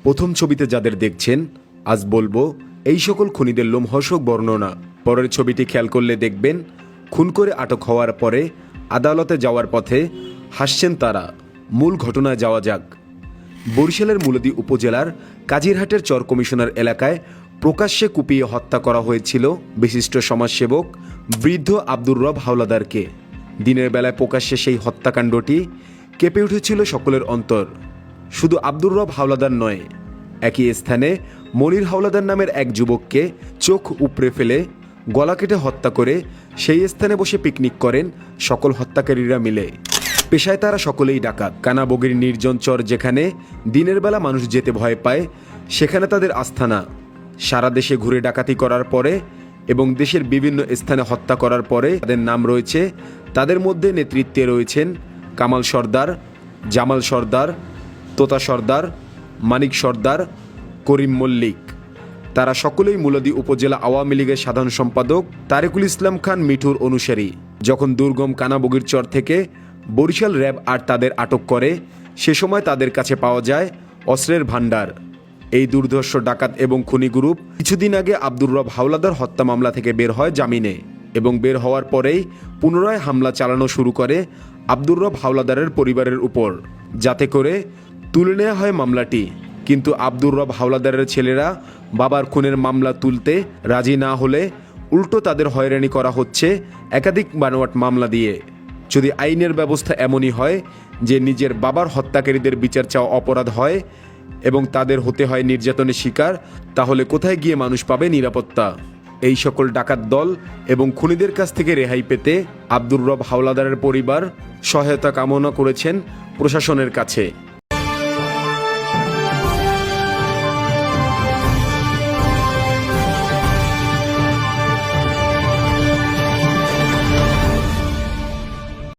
প্রথম ছবিতে যাদের দেখছেন, আজ বলবো এই সকল খুনিদের লোমহর্ষক বর্ণনা। পরের ছবিটি খেয়াল করলে দেখবেন খুন করে আটক হওয়ার পরে আদালতে যাওয়ার পথে হাসছেন তারা। মূল ঘটনায় যাওয়া যাক। বরিশালের মুলদী উপজেলার কাজিরহাটের চর কমিশনার এলাকায় প্রকাশ্যে কুপিয়ে হত্যা করা হয়েছিল বিশিষ্ট সমাজসেবক বৃদ্ধ আব্দুর রব হাওলাদারকে। দিনের বেলায় প্রকাশ্যে সেই হত্যাকাণ্ডটি কেঁপে উঠেছিল সকলের অন্তর। শুধু আব্দুর রব হাওলাদার নয়, একই স্থানে মনির হাওলাদার নামের এক যুবককে চোখ উপড়ে ফেলে গলা কেটে হত্যা করে সেই স্থানে বসে পিকনিক করেন সকল হত্যাকারীরা মিলে। পেশায় তারা সকলেই ডাকাত। কানাবগির নির্জন চর যেখানে দিনের বেলা মানুষ যেতে ভয় পায়, সেখানে তাদের আস্থানা। সারা দেশে ঘুরে ডাকাতি করার পরে এবং দেশের বিভিন্ন স্থানে হত্যা করার পরে তাদের নাম রয়েছে। তাদের মধ্যে নেতৃত্বে রয়েছেন কামাল সর্দার, জামাল সর্দার, তোতা সর্দার, মানিক সর্দার, করিম মল্লিক। তারা সকলেই মুলদী উপজেলা আওয়ামী লীগের সাধারণ সম্পাদক তারেকুল ইসলাম খান মিঠুর অনুসারী। যখন দুর্গম কানাবগির চর থেকে বরিশাল র্যাব আর তাদের আটক করে, সে সময় তাদের কাছে পাওয়া যায় অস্ত্রের ভাণ্ডার। এই দুর্ধর্ষ ডাকাত এবং খুনি গ্রুপ কিছুদিন আগে আব্দুর রব হাওলাদার হত্যা মামলা থেকে বের হয় জামিনে, এবং বের হওয়ার পরেই পুনরায় হামলা চালানো শুরু করে আব্দুর রব হাওলাদারের পরিবারের উপর, যাতে করে তুলে নেওয়া হয় মামলাটি। কিন্তু আব্দুর রব হাওলাদারের ছেলেরা বাবার খুনের মামলা তুলতে রাজি না হলে উল্টো তাদের হয়রানি করা হচ্ছে একাধিক বানোয়াট মামলা দিয়ে। যদি আইনের ব্যবস্থা এমনই হয় যে নিজের বাবার হত্যাকারীদের বিচার চাওয়া অপরাধ হয় এবং তাদের হতে হয় নির্যাতনের শিকার, তাহলে কোথায় গিয়ে মানুষ পাবে নিরাপত্তা? এই সকল ডাকাত দল এবং খুনিদের কাছ থেকে রেহাই পেতে আব্দুর রব হাওলাদারের পরিবার সহায়তা কামনা করেছেন প্রশাসনের কাছে।